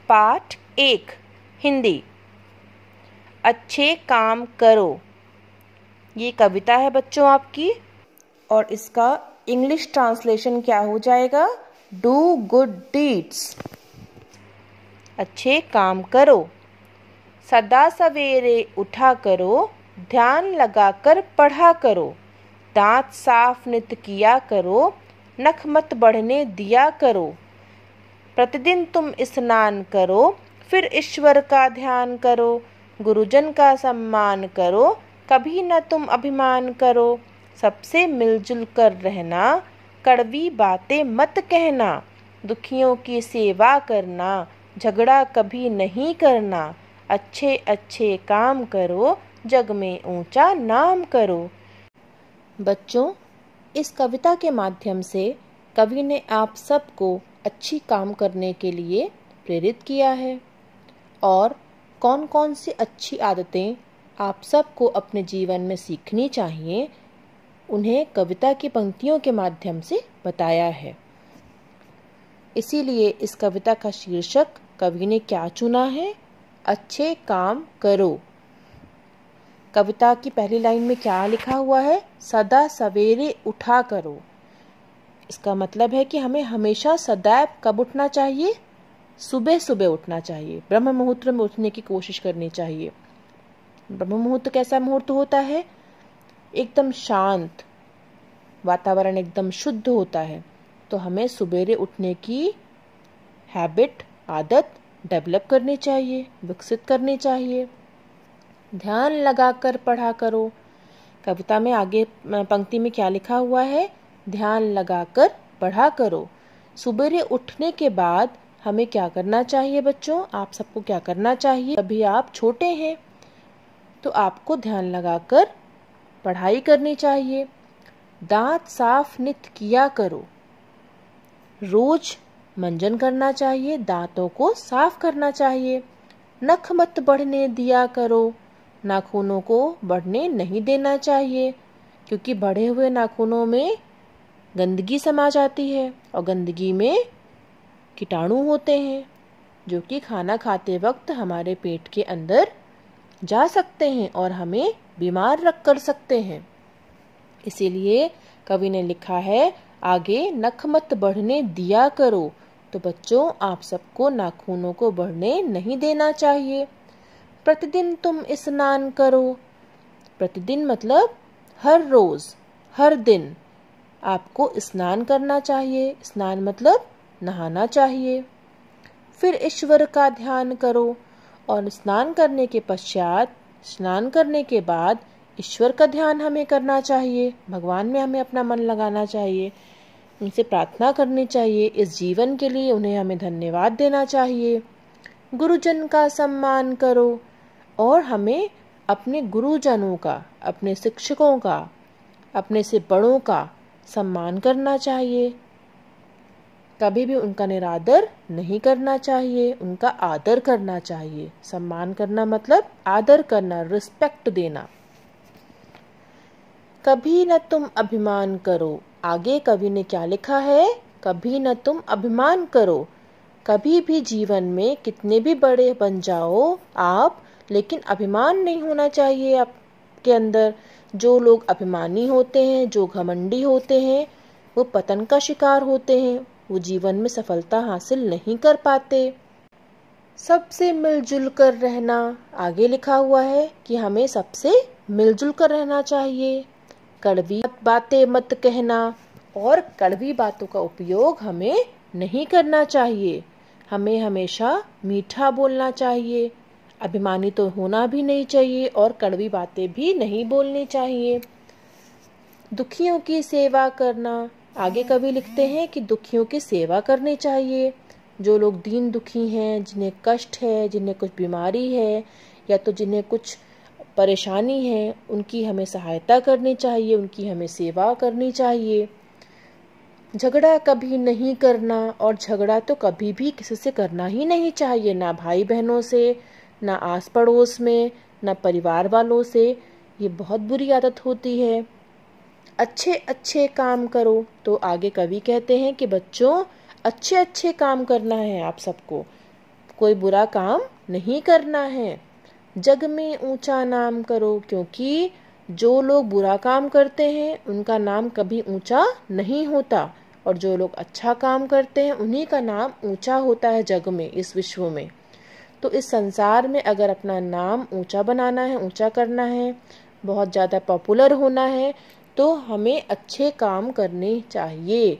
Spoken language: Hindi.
पाठ 1 हिंदी। अच्छे काम करो। ये कविता है बच्चों आपकी, और इसका इंग्लिश ट्रांसलेशन क्या हो जाएगा? Do good deeds. अच्छे काम करो। सदा सवेरे उठा करो, ध्यान लगाकर पढ़ा करो। दांत साफ नित किया करो, नख मत बढ़ने दिया करो। प्रतिदिन तुम स्नान करो, फिर ईश्वर का ध्यान करो। गुरुजन का सम्मान करो, कभी न तुम अभिमान करो। सबसे मिलजुल कर रहना, कड़वी बातें मत कहना। दुखियों की सेवा करना, झगड़ा कभी नहीं करना। अच्छे अच्छे काम करो, जग में ऊंचा नाम करो। बच्चों, इस कविता के माध्यम से कवि ने आप सबको अच्छी काम करने के लिए प्रेरित किया है, और कौन कौन सी अच्छी आदतें आप सबको अपने जीवन में सीखनी चाहिए, उन्हें कविता की पंक्तियों के माध्यम से बताया है। इसीलिए इस कविता का शीर्षक कवि ने क्या चुना है? अच्छे काम करो। कविता की पहली लाइन में क्या लिखा हुआ है? सदा सवेरे उठा करो। इसका मतलब है कि हमें हमेशा सदैव कब उठना चाहिए? सुबह सुबह उठना चाहिए, ब्रह्म मुहूर्त में उठने की कोशिश करनी चाहिए। ब्रह्म मुहूर्त कैसा मुहूर्त होता है? एकदम शांत, वातावरण एकदम शुद्ध होता है। तो हमें सवेरे उठने की हैबिट, आदत डेवलप करनी चाहिए, विकसित करनी चाहिए। ध्यान लगाकर पढ़ा करो। कविता में आगे पंक्ति में क्या लिखा हुआ है? ध्यान लगाकर पढ़ा करो। सुबह उठने के बाद हमें क्या करना चाहिए बच्चों? आप सबको क्या करना चाहिए? अभी आप छोटे हैं तो आपको ध्यान लगाकर पढ़ाई करनी चाहिए। दांत साफ नित किया करो। रोज मंजन करना चाहिए, दांतों को साफ करना चाहिए। नख मत बढ़ने दिया करो। नाखूनों को बढ़ने नहीं देना चाहिए, क्योंकि बढ़े हुए नाखूनों में गंदगी समा जाती है, और गंदगी में कीटाणु होते हैं जो कि खाना खाते वक्त हमारे पेट के अंदर जा सकते हैं और हमें बीमार रख कर सकते हैं। इसीलिए कवि ने लिखा है आगे, नख मत बढ़ने दिया करो। तो बच्चों, आप सबको नाखूनों को बढ़ने नहीं देना चाहिए। प्रतिदिन तुम स्नान करो। प्रतिदिन मतलब हर रोज, हर दिन आपको स्नान करना चाहिए। स्नान मतलब नहाना चाहिए। फिर ईश्वर का ध्यान करो, और स्नान करने के पश्चात, स्नान करने के बाद ईश्वर का ध्यान हमें करना चाहिए। भगवान में हमें अपना मन लगाना चाहिए, उनसे प्रार्थना करनी चाहिए इस जीवन के लिए, उन्हें हमें धन्यवाद देना चाहिए। गुरुजन का सम्मान करो, और हमें अपने गुरुजनों का, अपने शिक्षकों का, अपने से बड़ों का सम्मान करना चाहिए। कभी भी उनका निरादर नहीं करना चाहिए, उनका आदर करना चाहिए। सम्मान करना मतलब आदर करना, रिस्पेक्ट देना। कभी न तुम अभिमान करो। आगे कवि ने क्या लिखा है? कभी न तुम अभिमान करो। कभी भी जीवन में कितने भी बड़े बन जाओ आप, लेकिन अभिमान नहीं होना चाहिए आपके अंदर। जो लोग अभिमानी होते हैं, जो घमंडी होते हैं, वो पतन का शिकार होते हैं, वो जीवन में सफलता हासिल नहीं कर पाते। सबसे मिलजुल कर रहना। आगे लिखा हुआ है कि हमें सबसे मिलजुल कर रहना चाहिए। कड़वी बातें मत कहना, और कड़वी बातों का उपयोग हमें नहीं करना चाहिए। हमें हमेशा मीठा बोलना चाहिए। अभिमानी तो होना भी नहीं चाहिए, और कड़वी बातें भी नहीं बोलनी चाहिए। दुखियों की सेवा करना। आगे कवि लिखते हैं कि दुखियों की सेवा करनी चाहिए। जो लोग दीन दुखी हैं, जिन्हें कष्ट है, जिन्हें कुछ बीमारी है, या तो जिन्हें कुछ परेशानी है, उनकी हमें सहायता करनी चाहिए, उनकी हमें सेवा करनी चाहिए। झगड़ा कभी नहीं करना, और झगड़ा तो कभी भी किसी से करना ही नहीं चाहिए, ना भाई बहनों से, ना आस पड़ोस में, ना परिवार वालों से। ये बहुत बुरी आदत होती है। अच्छे अच्छे काम करो। तो आगे कवि कहते हैं कि बच्चों, अच्छे अच्छे काम करना है आप सबको। कोई बुरा काम नहीं करना है। जग में ऊंचा नाम करो, क्योंकि जो लोग बुरा काम करते हैं उनका नाम कभी ऊंचा नहीं होता, और जो लोग अच्छा काम करते हैं उन्हीं का नाम ऊंचा होता है जग में, इस विश्व में। तो इस संसार में अगर अपना नाम ऊंचा बनाना है, ऊंचा करना है, बहुत ज़्यादा पॉपुलर होना है, तो हमें अच्छे काम करने चाहिए।